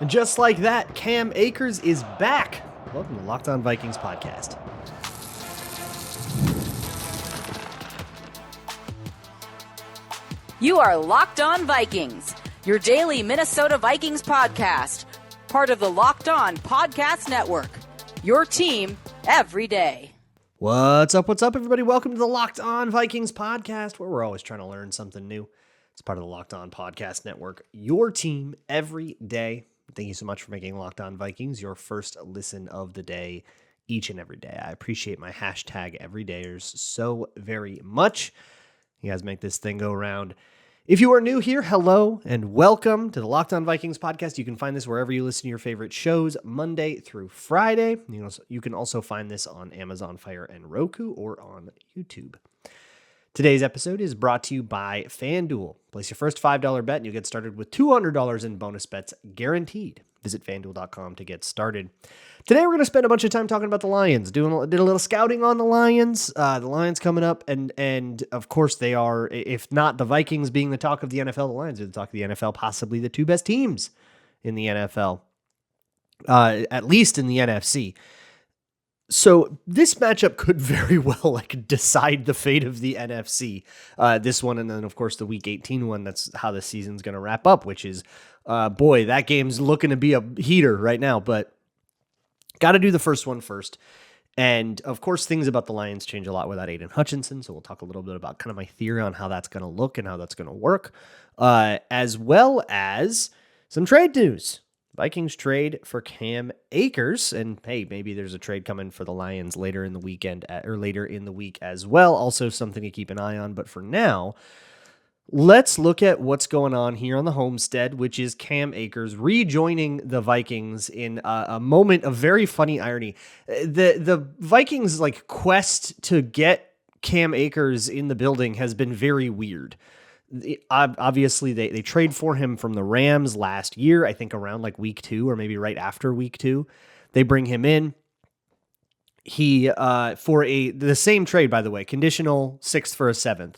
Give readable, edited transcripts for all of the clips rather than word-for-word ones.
And just like that, Cam Akers is back. Welcome to Locked On Vikings podcast. You are Locked On Vikings, your daily Minnesota Vikings podcast, part of the Locked On Podcast Network, your team every day. What's up, everybody? Welcome to the Locked On Vikings podcast, where we're always trying to learn something new. It's part of the Locked On Podcast Network, your team every day. Thank you so much for making Locked On Vikings your first listen of the day each and every day. I appreciate my hashtag everydayers so very much. You guys make this thing go around. If you are new here, hello and welcome to the Locked On Vikings podcast. You can find this wherever you listen to your favorite shows, Monday through Friday. You can also find this on Amazon Fire and Roku or on YouTube. Today's episode is brought to you by FanDuel. Place your first $5 bet and you'll get started with $200 in bonus bets guaranteed. Visit FanDuel.com to get started. Today we're going to spend a bunch of time talking about the Lions. Did a little scouting on the Lions. The Lions coming up, and of course they are, if not the Vikings being the talk of the NFL, the Lions are the talk of the NFL, possibly the two best teams in the NFL, at least in the NFC. So this matchup could very well decide the fate of the NFC. This one, and then of course the Week 18 one. That's how the season's going to wrap up. Which is, boy, that game's looking to be a heater right now. But got to do the first one first. And of course, things about the Lions change a lot without Aidan Hutchinson. So we'll talk a little bit about kind of my theory on how that's going to look and how that's going to work, as well as some trade news. Vikings trade for Cam Akers, and hey, maybe there's a trade coming for the Lions later in the weekend or later in the week as well. Also something to keep an eye on. But for now, let's look at what's going on here on the homestead, which is Cam Akers rejoining the Vikings in a moment of very funny irony. The Vikings quest to get Cam Akers in the building has been very weird. Obviously, they trade for him from the Rams last year, I think around week 2 or maybe right after week 2. They bring him in. He for the same trade, by the way, conditional 6th for a 7th,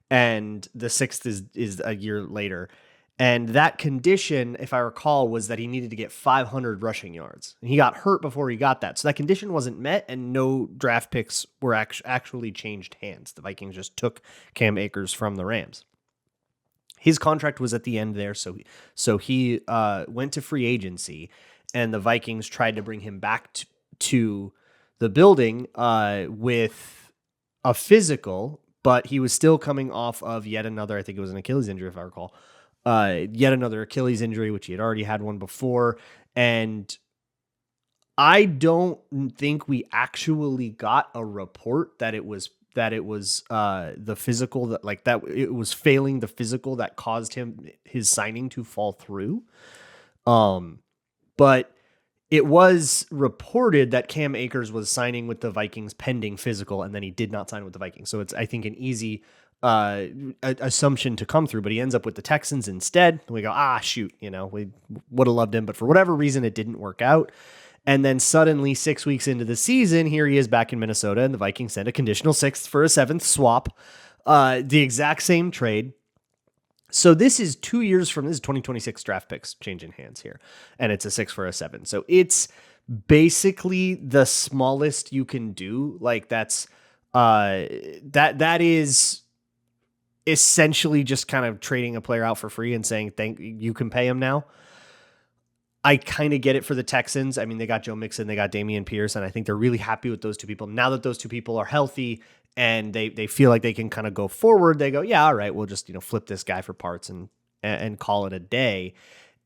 and the 6th is a year later. And that condition, if I recall, was that he needed to get 500 rushing yards. And he got hurt before he got that. So that condition wasn't met, and no draft picks were actually changed hands. The Vikings just took Cam Akers from the Rams. His contract was at the end there, so he went to free agency, and the Vikings tried to bring him back to the building with a physical, but he was still coming off of yet another, I think it was an Achilles injury if I recall, yet another Achilles injury, which he had already had one before, and I don't think we actually got a report that it was the physical that it was failing the physical that caused his signing to fall through. But it was reported that Cam Akers was signing with the Vikings pending physical, and then he did not sign with the Vikings. So it's, I think, an easy assumption to come through, but he ends up with the Texans instead. And we go, shoot, we would have loved him, but for whatever reason, it didn't work out. And then suddenly 6 weeks into the season, here he is back in Minnesota, and the Vikings send a conditional 6th for a 7th swap, the exact same trade. So this is 2 years from this 2026 draft picks changing hands here, and it's a 6 for a 7. So it's basically the smallest you can do. That is essentially just kind of trading a player out for free and saying, you can pay him now. I kind of get it for the Texans. I mean, they got Joe Mixon, they got Dameon Pierce, and I think they're really happy with those two people. Now that those two people are healthy and they feel like they can kind of go forward, they go, yeah, all right, we'll just flip this guy for parts and call it a day.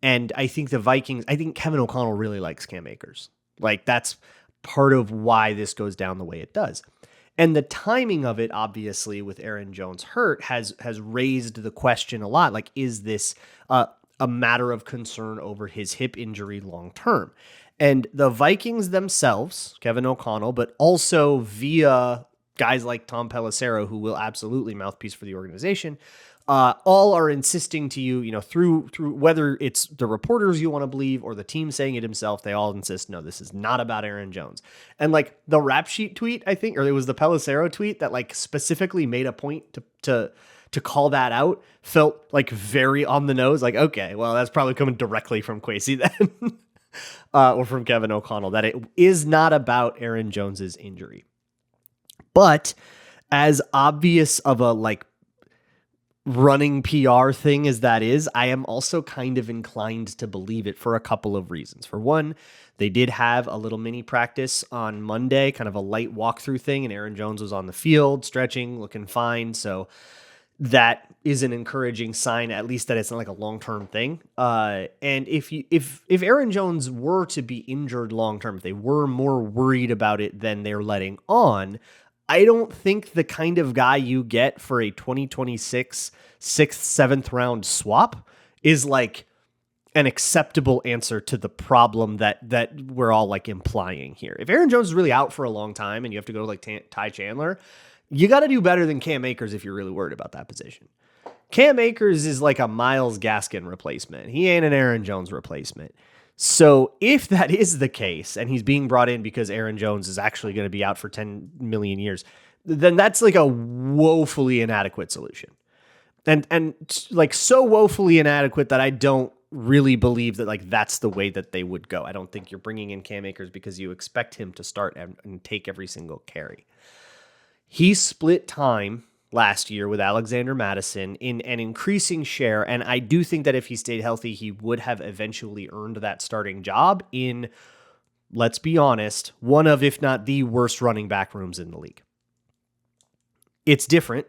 And I think I think Kevin O'Connell really likes Cam Akers. That's part of why this goes down the way it does. And the timing of it, obviously, with Aaron Jones hurt, has raised the question a lot. Is this a matter of concern over his hip injury long term? And the Vikings themselves, Kevin O'Connell, but also via guys like Tom Pelissero, who will absolutely mouthpiece for the organization, all are insisting to you, through whether it's the reporters you want to believe or the team saying it himself, they all insist, no, this is not about Aaron Jones. And the rap sheet tweet, I think, or it was the Pelissero tweet that specifically made a point to to call that out felt like very on the nose. Like, okay, well, that's probably coming directly from Kwesi then, or from Kevin O'Connell, that it is not about Aaron Jones's injury. But as obvious of a like running PR thing as that is, I am also kind of inclined to believe it for a couple of reasons. For one, they did have a little mini practice on Monday, kind of a light walkthrough thing, and Aaron Jones was on the field, stretching, looking fine. So that is an encouraging sign, at least that it's not like a long-term thing. And if Aaron Jones were to be injured long-term, if they were more worried about it than they're letting on, I don't think the kind of guy you get for a 2026 6th, 7th round swap is like an acceptable answer to the problem that we're all like implying here. If Aaron Jones is really out for a long time and you have to go to like Ty Chandler, you got to do better than Cam Akers if you're really worried about that position. Cam Akers is like a Myles Gaskin replacement. He ain't an Aaron Jones replacement. So if that is the case, and he's being brought in because Aaron Jones is actually going to be out for 10 million years, then that's like a woefully inadequate solution. And like so woefully inadequate that I don't really believe that like that's the way that they would go. I don't think you're bringing in Cam Akers because you expect him to start and take every single carry. He split time last year with Alexander Mattison in an increasing share, and I do think that if he stayed healthy, he would have eventually earned that starting job in, let's be honest, one of, if not the worst running back rooms in the league. It's different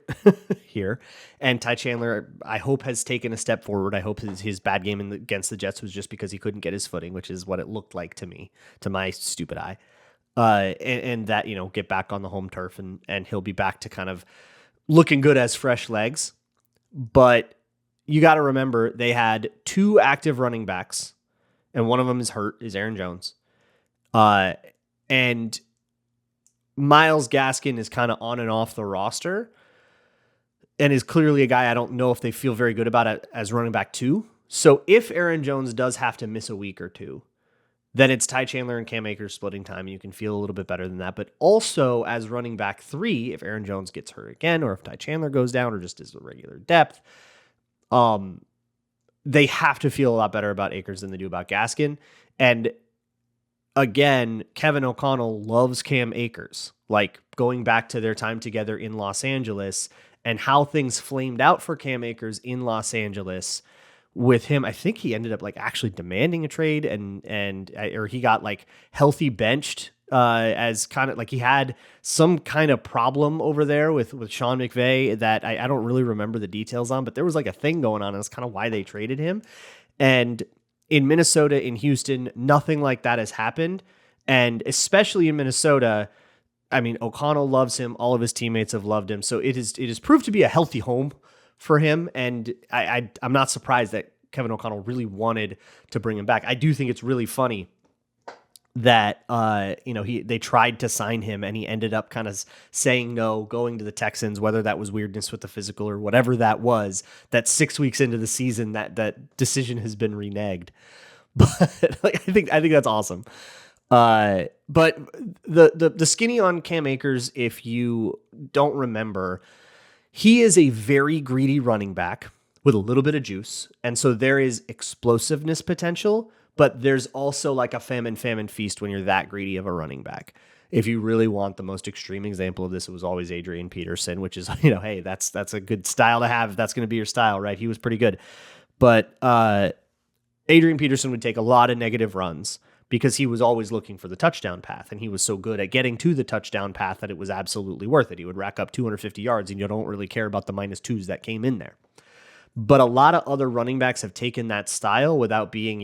here, and Ty Chandler, I hope, has taken a step forward. I hope his bad game against the Jets was just because he couldn't get his footing, which is what it looked like to me, to my stupid eye. And that, get back on the home turf and he'll be back to kind of looking good as fresh legs. But you got to remember they had 2 active running backs, and one of them is hurt, is Aaron Jones. And Myles Gaskin is kind of on and off the roster and is clearly a guy I don't know if they feel very good about it as running back 2. So if Aaron Jones does have to miss a week or two, then it's Ty Chandler and Cam Akers splitting time, and you can feel a little bit better than that. But also as running back 3, if Aaron Jones gets hurt again, or if Ty Chandler goes down, or just as a regular depth, they have to feel a lot better about Akers than they do about Gaskin. And again, Kevin O'Connell loves Cam Akers. Like going back to their time together in Los Angeles and how things flamed out for Cam Akers in Los Angeles. With him, I think he ended up like actually demanding a trade or he got like healthy benched as kind of like he had some kind of problem over there with Sean McVay that I don't really remember the details on, but there was like a thing going on, and that's kind of why they traded him. And in Minnesota, in Houston, nothing like that has happened. And especially in Minnesota, I mean, O'Connell loves him. All of his teammates have loved him. So it is proved to be a healthy home for him, and I'm not surprised that Kevin O'Connell really wanted to bring him back. I do think it's really funny that they tried to sign him and he ended up kind of saying no, going to the Texans, whether that was weirdness with the physical or whatever that was. That 6 weeks into the season, that decision has been reneged. But like, I think that's awesome. But the skinny on Cam Akers, if you don't remember, he is a very greedy running back with a little bit of juice. And so there is explosiveness potential, but there's also like a famine feast when you're that greedy of a running back. If you really want the most extreme example of this, it was always Adrian Peterson, which is, hey, that's a good style to have. If that's going to be your style, right? He was pretty good. But Adrian Peterson would take a lot of negative runs because he was always looking for the touchdown path, and he was so good at getting to the touchdown path that it was absolutely worth it. He would rack up 250 yards, and you don't really care about the -2s that came in there. But a lot of other running backs have taken that style without being,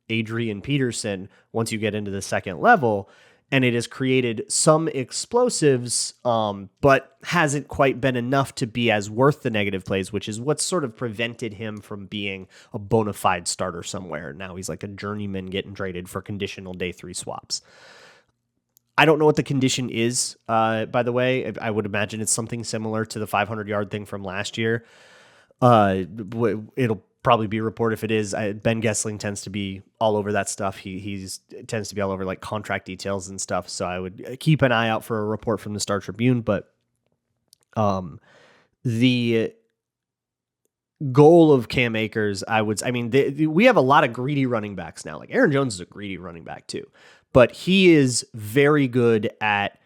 Adrian Peterson once you get into the second level, and it has created some explosives, but hasn't quite been enough to be as worth the negative plays, which is what's sort of prevented him from being a bona fide starter somewhere. Now he's like a journeyman getting traded for conditional day 3 swaps. I don't know what the condition is, by the way. I would imagine it's something similar to the 500-yard thing from last year. It'll probably be a report if it is. Ben Gessling tends to be all over that stuff. He tends to be all over like contract details and stuff. So I would keep an eye out for a report from the Star Tribune. But the goal of Cam Akers, we have a lot of greedy running backs now. Like Aaron Jones is a greedy running back too, but he is very good at,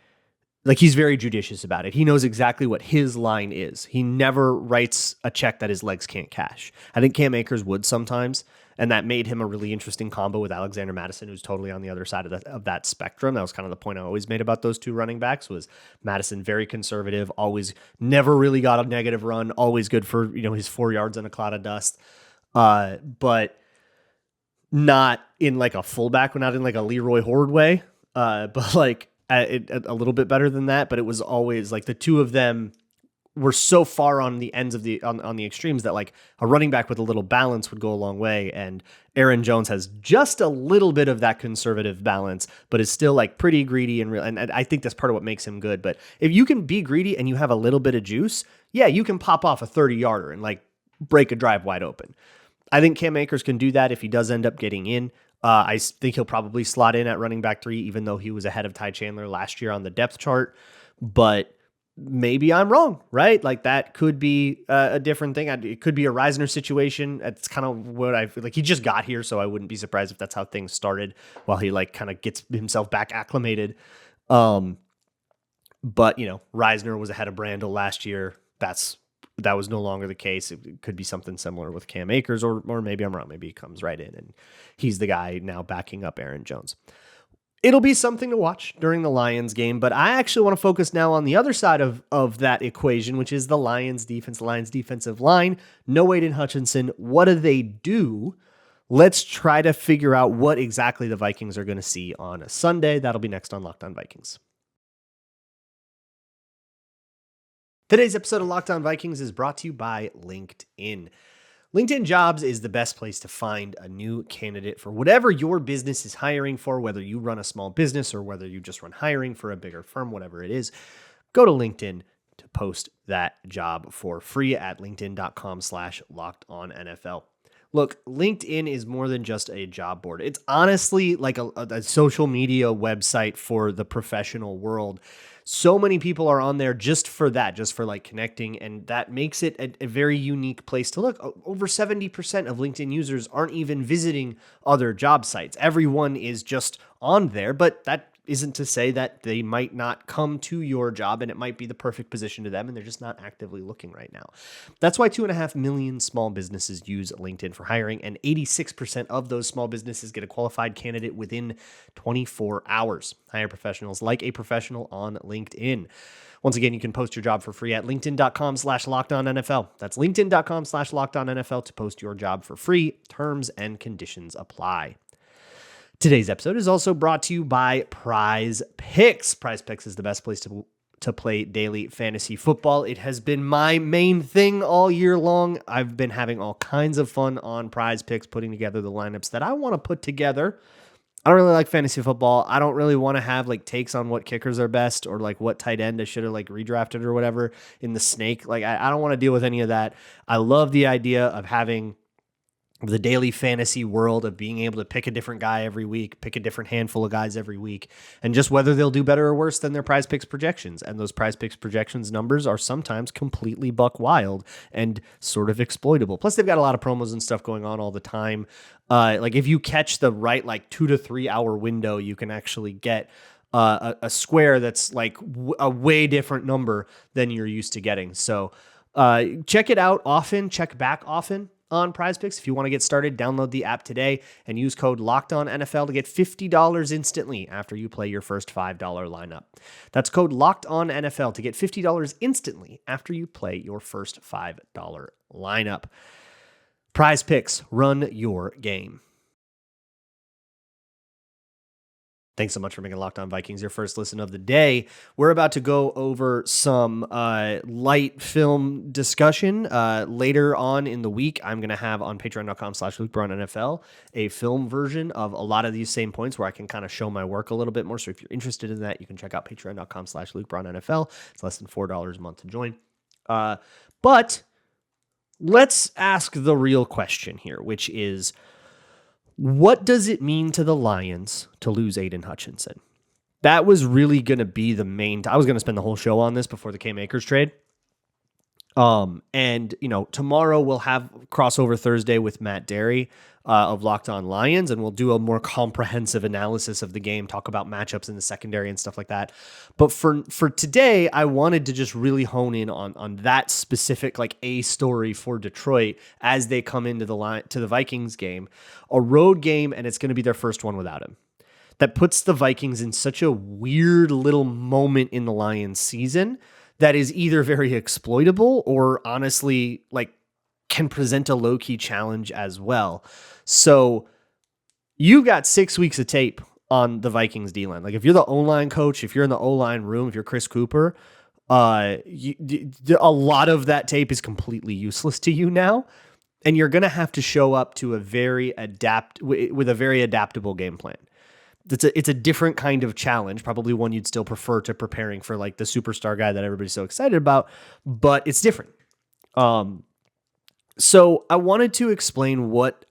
like, he's very judicious about it. He knows exactly what his line is. He never writes a check that his legs can't cash. I think Cam Akers would sometimes, and that made him a really interesting combo with Alexander Mattison, who's totally on the other side of that spectrum. That was kind of the point I always made about those two running backs, was Mattison very conservative, always never really got a negative run, always good for, his 4 yards in a cloud of dust, but not in like a fullback, not in like a Leroy Horde way, but like a little bit better than that. But it was always like the two of them were so far on the ends of on the extremes that like a running back with a little balance would go a long way. And Aaron Jones has just a little bit of that conservative balance, but is still like pretty greedy and real. And I think that's part of what makes him good. But if you can be greedy and you have a little bit of juice, yeah, you can pop off a 30-yarder and like break a drive wide open. I think Cam Akers can do that if he does end up getting in. I think he'll probably slot in at running back 3, even though he was ahead of Ty Chandler last year on the depth chart. But maybe I'm wrong, right? Like that could be a different thing. It could be a Reisner situation. That's kind of what I feel like. He just got here, so I wouldn't be surprised if that's how things started while he like kind of gets himself back acclimated. But Reisner was ahead of Brandel last year. That was no longer the case. It could be something similar with Cam Akers, or maybe I'm wrong. Maybe he comes right in and he's the guy now backing up Aaron Jones. It'll be something to watch during the Lions game, but I actually want to focus now on the other side of that equation, which is the Lions defense, Lions defensive line. No Aidan Hutchinson. What do they do? Let's try to figure out what exactly the Vikings are going to see on a Sunday. That'll be next on Locked On Vikings. Today's episode of Locked On Vikings is brought to you by LinkedIn. LinkedIn Jobs is the best place to find a new candidate for whatever your business is hiring for, whether you run a small business or whether you just run hiring for a bigger firm, whatever it is. Go to LinkedIn to post that job for free at linkedin.com/lockedonnfl. Look, LinkedIn is more than just a job board. It's honestly like a social media website for the professional world. So many people are on there just for that, just for like connecting, and that makes it a very unique place to look. Over 70% of LinkedIn users aren't even visiting other job sites. Everyone is just on there, but that isn't to say that they might not come to your job and it might be the perfect position to them and they're just not actively looking right now. That's why 2.5 million small businesses use LinkedIn for hiring, and 86% of those small businesses get a qualified candidate within 24 hours. Hire professionals like a professional on LinkedIn. Once again, you can post your job for free at linkedin.com/lockedonnfl. That's linkedin.com/lockedonnfl to post your job for free. Terms and conditions apply. Today's episode is also brought to you by Prize Picks. Prize Picks is the best place to play daily fantasy football. It has been my main thing all year long. I've been having all kinds of fun on Prize Picks, putting together the lineups that I want to put together. I don't really like fantasy football. I don't really want to have like takes on what kickers are best or like what tight end I should have like redrafted or whatever in the snake. Like I don't want to deal with any of that. I love the idea of having the daily fantasy world, of being able to pick a different guy every week, pick a different handful of guys every week, and just whether they'll do better or worse than their Prize Picks projections. And those Prize Picks projections numbers are sometimes completely buck wild and sort of exploitable. Plus, they've got a lot of promos and stuff going on all the time. Like if you catch the right like 2 to 3 hour window, you can actually get a square that's like a way different number than you're used to getting. So check it out often, check back often on Prize Picks. If you want to get started, download the app today and use code LOCKEDONNFL to get $50 instantly after you play your first $5 lineup. That's code LOCKEDONNFL to get $50 instantly after you play your first $5 lineup. Prize Picks, run your game. Thanks so much for making Locked On Vikings your first listen of the day. We're about to go over some light film discussion. Later on in the week, I'm going to have on patreon.com/LukeBraunNFL a film version of a lot of these same points where I can kind of show my work a little bit more. So if you're interested in that, you can check out patreon.com/LukeBraunNFL. It's less than $4 a month to join. But let's ask the real question here, which is, what does it mean to the Lions to lose Aidan Hutchinson? That was really going to be the main... I was going to spend the whole show on this before the Cam Akers trade. And tomorrow we'll have crossover Thursday with Matt Derry of Locked On Lions, and we'll do a more comprehensive analysis of the game, talk about matchups in the secondary and stuff like that. But for today, I wanted to just really hone in on that specific like a story for Detroit as they come into the Vikings game, a road game, and it's going to be their first one without him. That puts the Vikings in such a weird little moment in the Lions season that is either very exploitable or honestly like can present a low-key challenge as well. So you've got 6 weeks of tape on the Vikings D-line. Like if you're the O-line coach, if you're in the O-line room, if you're Chris Cooper, a lot of that tape is completely useless to you now. And you're going to have to show up to with a very adaptable game plan. It's a different kind of challenge, probably one you'd still prefer to preparing for like the superstar guy that everybody's so excited about, but it's different. So I wanted to explain what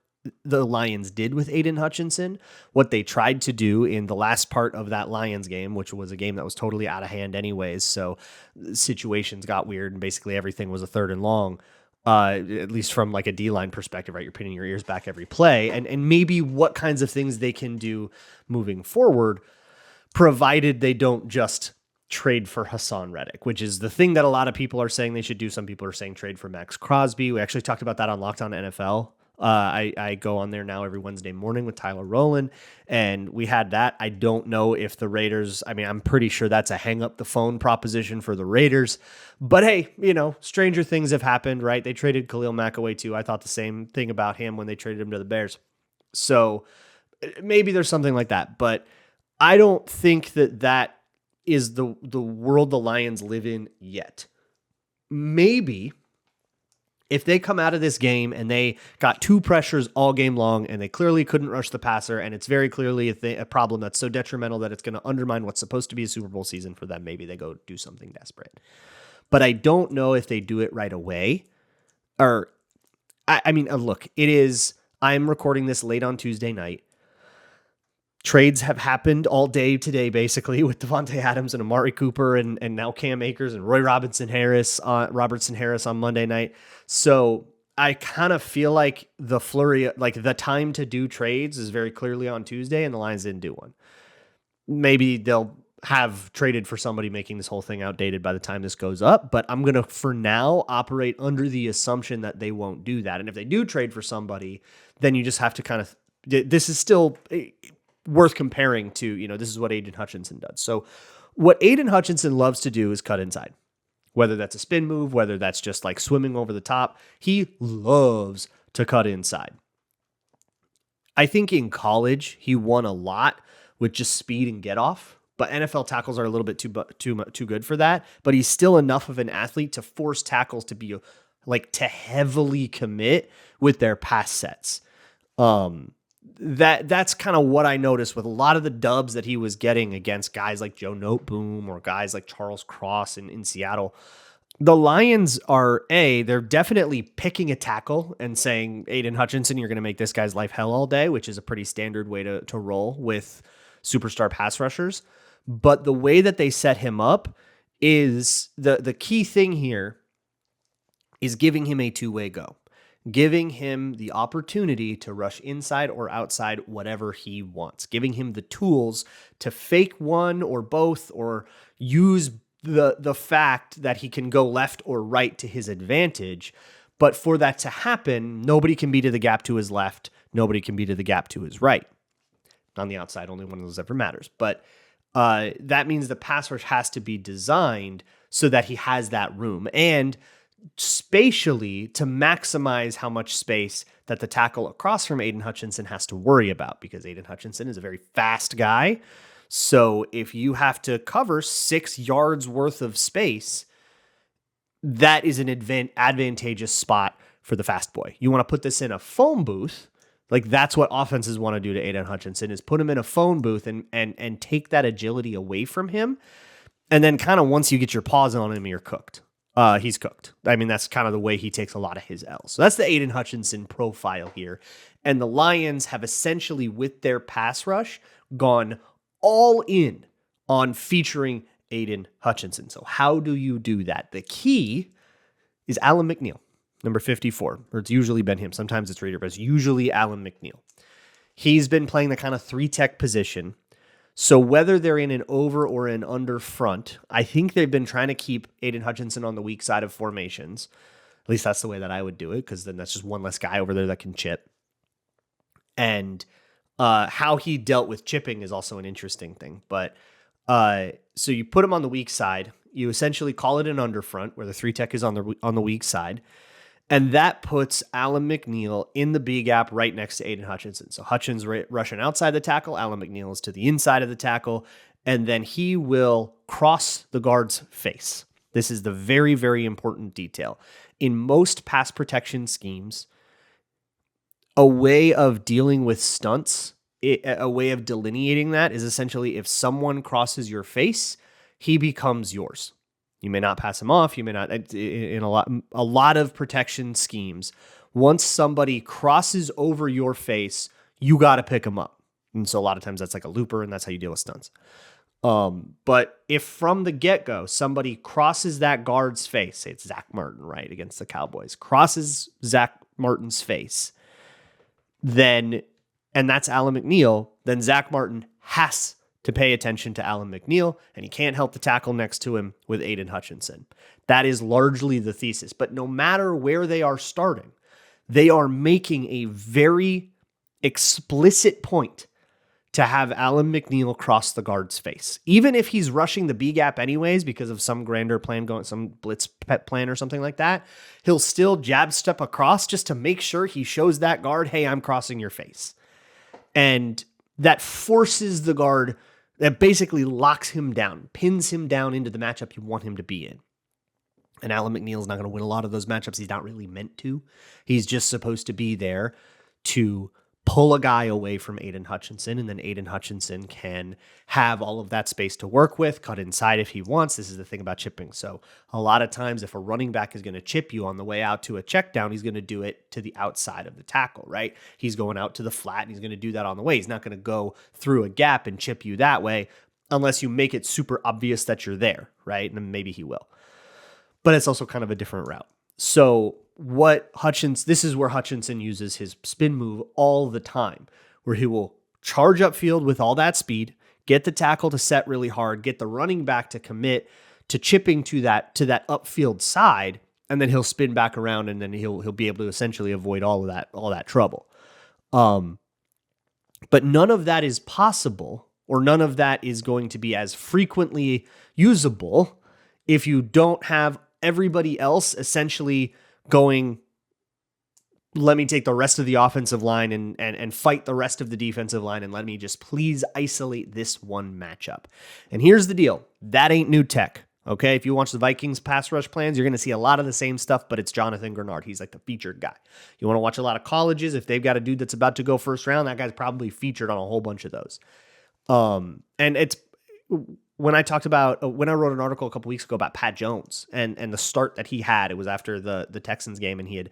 the Lions did with Aidan Hutchinson, what they tried to do in the last part of that Lions game, which was a game that was totally out of hand anyways. So situations got weird and basically everything was a 3rd and long. At least from like a D-line perspective, right? You're pinning your ears back every play and maybe what kinds of things they can do moving forward, provided they don't just trade for Hassan Reddick, which is the thing that a lot of people are saying they should do. Some people are saying trade for Max Crosby. We actually talked about that on Locked On NFL. I go on there now every Wednesday morning with Tyler Rowland, and we had that. I don't know if the Raiders, I'm pretty sure that's a hang up the phone proposition for the Raiders, but hey, stranger things have happened, right? They traded Khalil Mack away too. I thought the same thing about him when they traded him to the Bears. So maybe there's something like that, but I don't think that is the world the Lions live in yet. Maybe if they come out of this game and they got 2 pressures all game long and they clearly couldn't rush the passer and it's very clearly a problem that's so detrimental that it's going to undermine what's supposed to be a Super Bowl season for them, maybe they go do something desperate. But I don't know if they do it right away. Or, look, I'm recording this late on Tuesday night. Trades have happened all day today, basically, with Devontae Adams and Amari Cooper and now Cam Akers and Roy Robertson Harris on Monday night. So I kind of feel like the flurry, like the time to do trades is very clearly on Tuesday, and the Lions didn't do one. Maybe they'll have traded for somebody, making this whole thing outdated by the time this goes up. But I'm going to, for now, operate under the assumption that they won't do that. And if they do trade for somebody, then you just have to kind of, this is still worth comparing to, this is what Aidan Hutchinson does. So what Aidan Hutchinson loves to do is cut inside, whether that's a spin move, whether that's just like swimming over the top. He loves to cut inside. I think in college, he won a lot with just speed and get off, but NFL tackles are a little bit too good for that. But he's still enough of an athlete to force tackles to be like to heavily commit with their pass sets. That's kind of what I noticed with a lot of the dubs that he was getting against guys like Joe Noteboom or guys like Charles Cross in Seattle. The Lions they're definitely picking a tackle and saying, Aidan Hutchinson, you're going to make this guy's life hell all day, which is a pretty standard way to roll with superstar pass rushers. But the way that they set him up is the key thing here is giving him a two-way go. Giving him the opportunity to rush inside or outside, whatever he wants. Giving him the tools to fake one or both, or use the fact that he can go left or right to his advantage. But for that to happen, nobody can be to the gap to his left. Nobody can be to the gap to his right. On the outside, only one of those ever matters. But that means the pass rush has to be designed so that he has that room. And spatially to maximize how much space that the tackle across from Aidan Hutchinson has to worry about, because Aidan Hutchinson is a very fast guy. So if you have to cover 6 yards worth of space, that is an advantageous spot for the fast boy. You want to put this in a phone booth. Like that's what offenses want to do to Aidan Hutchinson, is put him in a phone booth and take that agility away from him. And then kind of once you get your paws on him, you're cooked. He's cooked. I mean, that's kind of the way he takes a lot of his L's. So that's the Aidan Hutchinson profile here. And the Lions have essentially, with their pass rush, gone all in on featuring Aidan Hutchinson. So how do you do that? The key is Alan McNeil, number 54, or it's usually been him. Sometimes it's Reader, but it's usually Alan McNeil. He's been playing the kind of 3-tech position. So whether they're in an over or an under front, I think they've been trying to keep Aidan Hutchinson on the weak side of formations. At least that's the way that I would do it, because then that's just one less guy over there that can chip. And how he dealt with chipping is also an interesting thing. But so you put him on the weak side. You essentially call it an under front, where the 3-tech is on the weak side. And that puts Alan McNeil in the B gap right next to Aidan Hutchinson. So Hutchins rushing outside the tackle. Alan McNeil is to the inside of the tackle. And then he will cross the guard's face. This is the very, very important detail. In most pass protection schemes, a way of dealing with stunts, a way of delineating that is essentially if someone crosses your face, he becomes yours. You may not pass him off. You may not, in a lot of protection schemes, once somebody crosses over your face, you got to pick him up. And so a lot of times that's like a looper, and that's how you deal with stunts. But if from the get-go, somebody crosses that guard's face, say it's Zach Martin, right, against the Cowboys, crosses Zach Martin's face, then, and that's Alan McNeil, then Zach Martin has to pay attention to Alan McNeil, and he can't help the tackle next to him with Aidan Hutchinson. That is largely the thesis. But no matter where they are starting, they are making a very explicit point to have Alan McNeil cross the guard's face. Even if he's rushing the B gap anyways because of some grander plan going, some blitz plan or something like that, he'll still jab step across just to make sure he shows that guard, hey, I'm crossing your face. And that forces the guard, that basically locks him down, pins him down into the matchup you want him to be in. And Alan McNeil's not going to win a lot of those matchups. He's not really meant to. He's just supposed to be there to pull a guy away from Aidan Hutchinson, and then Aidan Hutchinson can have all of that space to work with, cut inside if he wants. This is the thing about chipping. So a lot of times if a running back is going to chip you on the way out to a check down, he's going to do it to the outside of the tackle, right? He's going out to the flat, and he's going to do that on the way. He's not going to go through a gap and chip you that way unless you make it super obvious that you're there, right? And then maybe he will. But it's also kind of a different route. So this is where Hutchinson uses his spin move all the time, where he will charge upfield with all that speed, get the tackle to set really hard, get the running back to commit to chipping to that upfield side, and then he'll spin back around, and then he'll be able to essentially avoid all that trouble. But none of that is possible, or none of that is going to be as frequently usable if you don't have everybody else essentially going, let me take the rest of the offensive line and fight the rest of the defensive line, and let me just please isolate this one matchup. And here's the deal. That ain't new tech. Okay, if you watch the Vikings pass rush plans, you're going to see a lot of the same stuff, but it's Jonathan Grenard. He's like the featured guy. You want to watch a lot of colleges, if they've got a dude that's about to go first round, that guy's probably featured on a whole bunch of those. And it's when I wrote an article a couple weeks ago about Pat Jones and the start that he had. It was after the Texans game, and he had,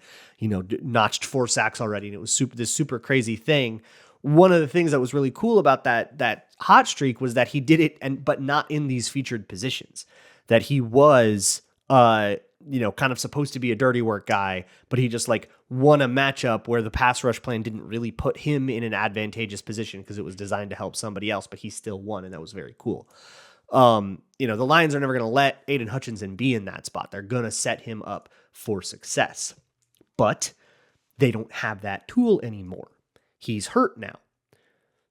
notched 4 sacks already, and it was this super crazy thing. One of the things that was really cool about that hot streak was that he did it, but not in these featured positions. That he was, kind of supposed to be a dirty work guy, but he just won a matchup where the pass rush plan didn't really put him in an advantageous position because it was designed to help somebody else, but he still won, and that was very cool. The Lions are never going to let Aidan Hutchinson be in that spot. They're going to set him up for success, but they don't have that tool anymore. He's hurt now.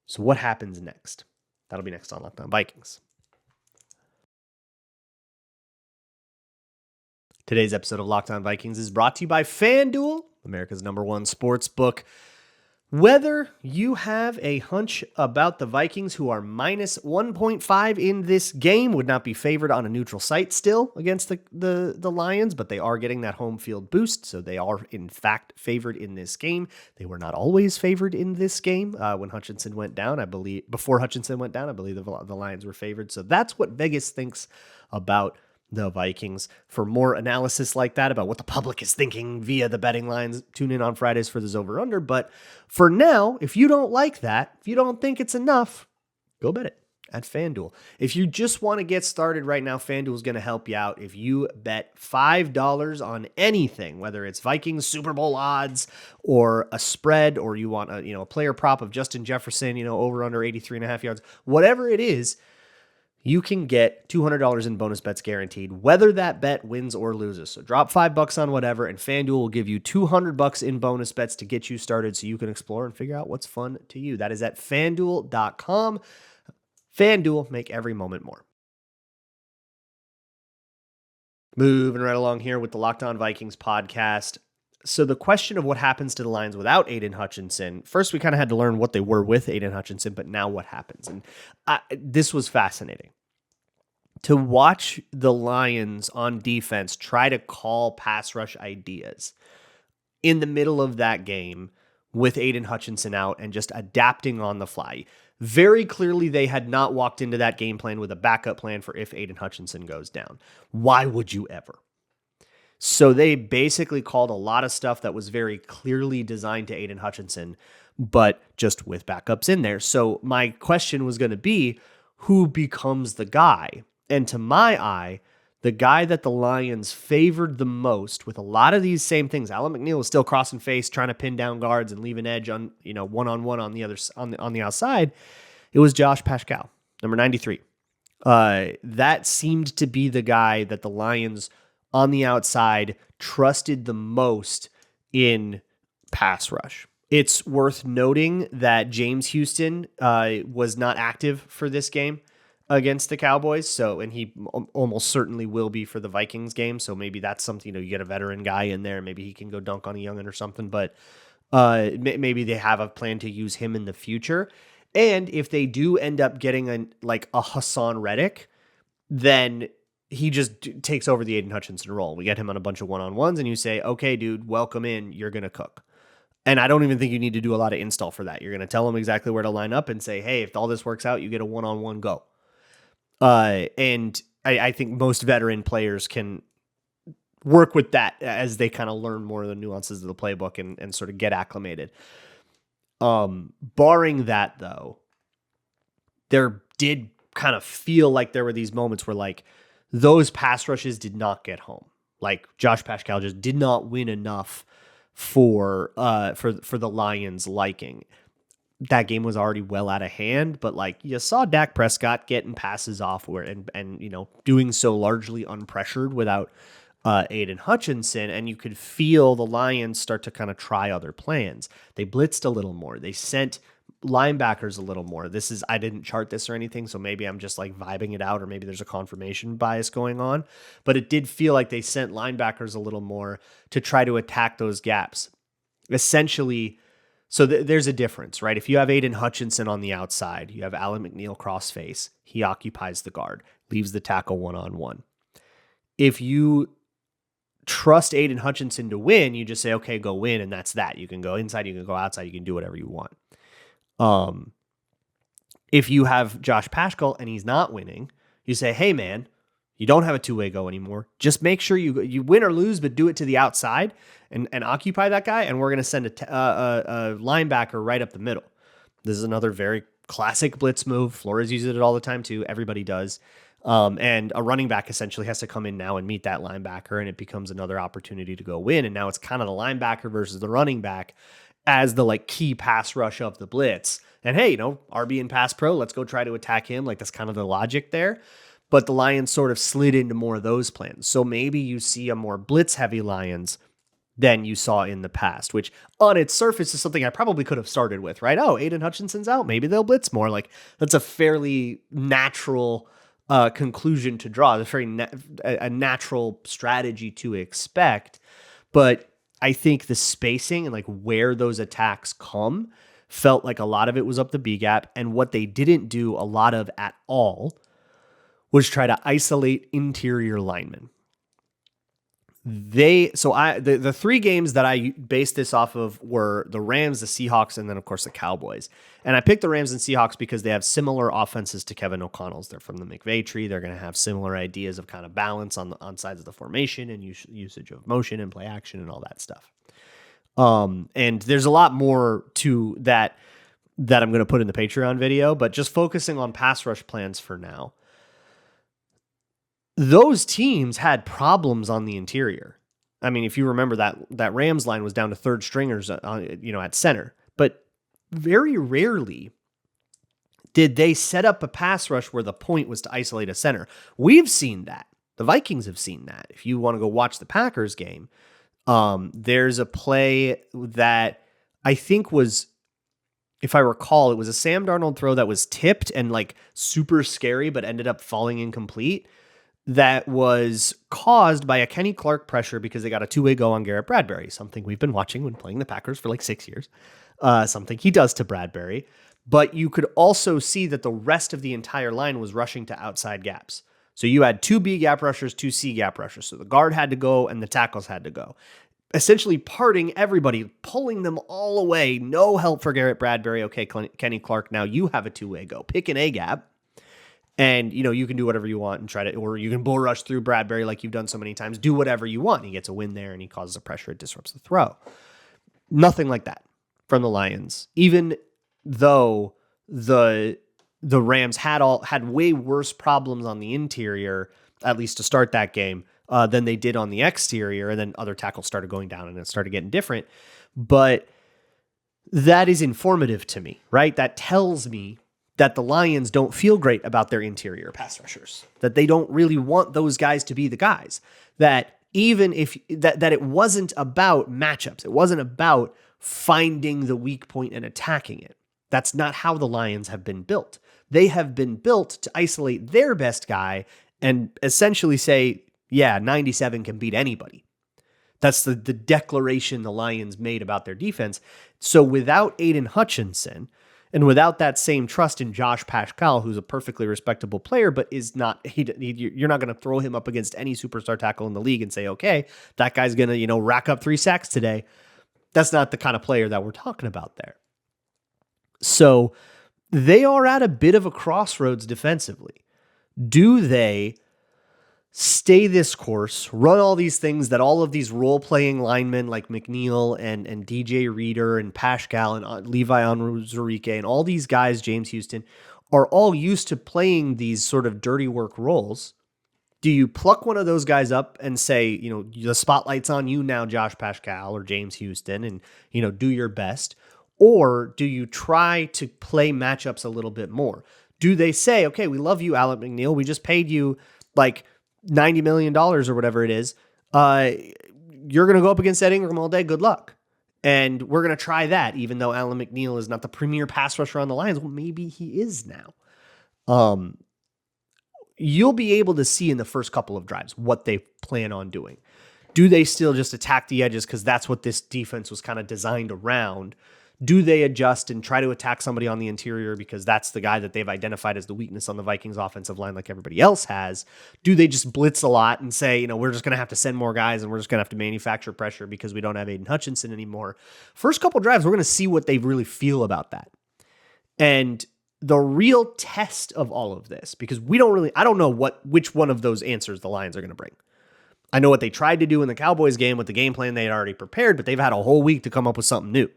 So what happens next? That'll be next on Locked On Vikings. Today's episode of Locked On Vikings is brought to you by FanDuel, America's #1 sports book. Whether you have a hunch about the Vikings, who are minus 1.5 in this game, would not be favored on a neutral site still against the Lions, but they are getting that home field boost, so they are in fact favored in this game. They were not always favored in this game. When Hutchinson went down, before Hutchinson went down, I believe the Lions were favored. So that's what Vegas thinks about the Vikings. For more analysis like that about what the public is thinking via the betting lines, tune in on Fridays for the over-under. But for now, if you don't like that, if you don't think it's enough, go bet it at FanDuel. If you just want to get started right now, FanDuel is going to help you out. If you bet $5 on anything, whether it's Vikings Super Bowl odds or a spread, or you want a player prop of Justin Jefferson, over under 83.5 yards, whatever it is, you can get $200 in bonus bets guaranteed, whether that bet wins or loses. So drop $5 on whatever, and FanDuel will give you $200 in bonus bets to get you started so you can explore and figure out what's fun to you. That is at FanDuel.com. FanDuel, make every moment more. Moving right along here with the Locked On Vikings podcast. So the question of what happens to the Lions without Aidan Hutchinson, first we kind of had to learn what they were with Aidan Hutchinson, but now what happens? And this was fascinating. To watch the Lions on defense try to call pass rush ideas in the middle of that game with Aidan Hutchinson out and just adapting on the fly. Very clearly, they had not walked into that game plan with a backup plan for if Aidan Hutchinson goes down. Why would you ever? So they basically called a lot of stuff that was very clearly designed to Aidan Hutchinson, but just with backups in there. So my question was going to be, who becomes the guy? And to my eye, the guy that the Lions favored the most with a lot of these same things. Alan McNeil was still crossing face, trying to pin down guards and leave an edge on, one-on-one on the other on the outside. It was Josh Pascal, number 93. That seemed to be the guy that the Lions on the outside trusted the most in pass rush. It's worth noting that James Houston was not active for this game against the Cowboys. And he almost certainly will be for the Vikings game. So maybe that's something, you get a veteran guy in there. Maybe he can go dunk on a youngin' or something, but maybe they have a plan to use him in the future. And if they do end up getting a Hassan Reddick, then he just takes over the Aidan Hutchinson role. We get him on a bunch of one-on-ones and you say, okay, dude, welcome in. You're going to cook. And I don't even think you need to do a lot of install for that. You're going to tell him exactly where to line up and say, hey, if all this works out, you get a one-on-one go. And I think most veteran players can work with that as they kind of learn more of the nuances of the playbook and sort of get acclimated. Barring that, though, there did kind of feel like there were these moments where those pass rushes did not get home. Like Josh Pascal just did not win enough for the Lions' liking. That game was already well out of hand, but you saw Dak Prescott getting passes off and doing so largely unpressured without Aidan Hutchinson, and you could feel the Lions start to kind of try other plans. They blitzed a little more. They sent linebackers a little more. I didn't chart this or anything, so maybe I'm just vibing it out, or maybe there's a confirmation bias going on, but it did feel like they sent linebackers a little more to try to attack those gaps. Essentially, so there's a difference, right? If you have Aidan Hutchinson on the outside, you have Alan McNeil cross-face, he occupies the guard, leaves the tackle one-on-one. If you trust Aidan Hutchinson to win, you just say, okay, go win, and that's that. You can go inside, you can go outside, you can do whatever you want. If you have Josh Pascal and he's not winning, you say, hey, man, you don't have a two-way go anymore. Just make sure you win or lose, but do it to the outside and occupy that guy, and we're going to send a linebacker right up the middle. This is another very classic blitz move. Flores uses it all the time, too. Everybody does. And a running back essentially has to come in now and meet that linebacker, and it becomes another opportunity to go win. And now it's kind of the linebacker versus the running back as the key pass rush of the blitz. And hey, RB and pass pro, let's go try to attack him. That's kind of the logic there. But the Lions sort of slid into more of those plans. So maybe you see a more blitz heavy Lions than you saw in the past, which on its surface is something I probably could have started with, right? Oh, Aidan Hutchinson's out. Maybe they'll blitz more. That's a fairly natural conclusion to draw. It's a natural strategy to expect. But I think the spacing and where those attacks come felt like a lot of it was up the B gap. And what they didn't do a lot of at all was try to isolate interior linemen. The three games that I based this off of were the Rams, the Seahawks, and then of course the Cowboys. And I picked the Rams and Seahawks because they have similar offenses to Kevin O'Connell's. They're from the McVay tree. They're going to have similar ideas of kind of balance on sides of the formation and usage of motion and play action and all that stuff. And there's a lot more to that that I'm going to put in the Patreon video, but just focusing on pass rush plans for now. Those teams had problems on the interior. I mean, if you remember that Rams line was down to third stringers, at center, but very rarely did they set up a pass rush where the point was to isolate a center. We've seen that. The Vikings have seen that. If you want to go watch the Packers game, there's a play that I think was, if I recall, it was a Sam Darnold throw that was tipped and like super scary, but ended up falling incomplete. That was caused by a Kenny Clark pressure because they got a two-way go on Garrett Bradbury, something we've been watching when playing the Packers for like 6 years, something he does to Bradbury. But you could also see that the rest of the entire line was rushing to outside gaps. So you had 2 B gap rushers, 2 C gap rushers. So the guard had to go and the tackles had to go. Essentially parting everybody, pulling them all away. No help for Garrett Bradbury. Okay, Kenny Clark, now you have a two-way go. Pick an A gap. And, you can do whatever you want and try to, or you can bull rush through Bradbury like you've done so many times. Do whatever you want. He gets a win there and he causes a pressure. It disrupts the throw. Nothing like that from the Lions. Even though the Rams had way worse problems on the interior, at least to start that game, than they did on the exterior. And then other tackles started going down and it started getting different. But that is informative to me, right? That tells me that the Lions don't feel great about their interior pass rushers, that they don't really want those guys to be the guys, that even if that it wasn't about matchups, it wasn't about finding the weak point and attacking it. That's not how the Lions have been built. They have been built to isolate their best guy and essentially say, yeah, 97 can beat anybody. That's the declaration the Lions made about their defense. So without Aidan Hutchinson, and without that same trust in Josh Paschal, who's a perfectly respectable player, but is not, you're not going to throw him up against any superstar tackle in the league and say, okay, that guy's going to, rack up 3 sacks today. That's not the kind of player that we're talking about there. So they are at a bit of a crossroads defensively. Do they stay this course, run all these things that all of these role-playing linemen like McNeil and DJ Reader and Paschal and Levi Onwuzurike and all these guys, James Houston, are all used to playing these sort of dirty work roles? Do you pluck one of those guys up and say, the spotlight's on you now, Josh Paschal or James Houston, and, do your best? Or do you try to play matchups a little bit more? Do they say, okay, we love you, Alec McNeil. We just paid you like $90 million or whatever it is. You're going to go up against Ed Ingram all day. Good luck. And we're going to try that, even though Alan McNeil is not the premier pass rusher on the Lions. Well, maybe he is now. You'll be able to see in the first couple of drives what they plan on doing. Do they still just attack the edges because that's what this defense was kind of designed around? Do they adjust and try to attack somebody on the interior because that's the guy that they've identified as the weakness on the Vikings offensive line like everybody else has? Do they just blitz a lot and say, we're just going to have to send more guys and we're just going to have to manufacture pressure because we don't have Aidan Hutchinson anymore? First couple drives, we're going to see what they really feel about that. And the real test of all of this, because I don't know which one of those answers the Lions are going to bring. I know what they tried to do in the Cowboys game with the game plan they had already prepared, but they've had a whole week to come up with something new.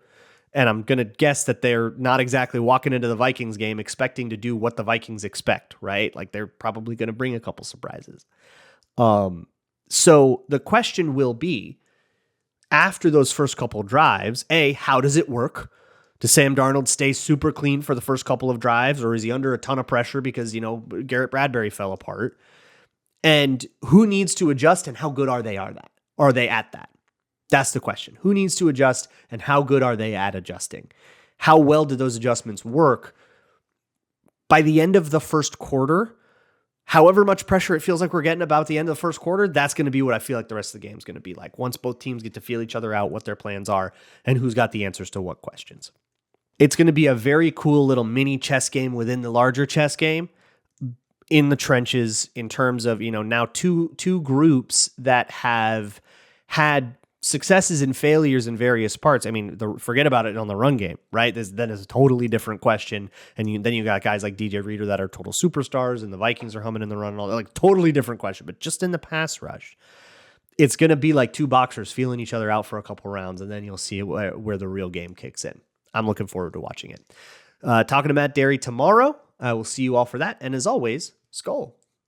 And I'm going to guess that they're not exactly walking into the Vikings game expecting to do what the Vikings expect, right? Like they're probably going to bring a couple surprises. So the question will be, after those first couple drives, how does it work? Does Sam Darnold stay super clean for the first couple of drives, or is he under a ton of pressure because, Garrett Bradbury fell apart? And who needs to adjust and how good are they at that? That's the question. Who needs to adjust and how good are they at adjusting? How well did those adjustments work? By the end of the first quarter, however much pressure it feels like we're getting about the end of the first quarter, that's going to be what I feel like the rest of the game is going to be like. Once both teams get to feel each other out, what their plans are, and who's got the answers to what questions. It's going to be a very cool little mini chess game within the larger chess game in the trenches in terms of, now two groups that have had successes and failures in various parts. I mean, forget about it on the run game, right? That is a totally different question. And then you got guys like DJ Reader that are total superstars, and the Vikings are humming in the run and all that. Like, totally different question. But just in the pass rush, it's going to be like two boxers feeling each other out for a couple rounds, and then you'll see where the real game kicks in. I'm looking forward to watching it. Talking to Matt Derry tomorrow. I will see you all for that. And as always, Skull.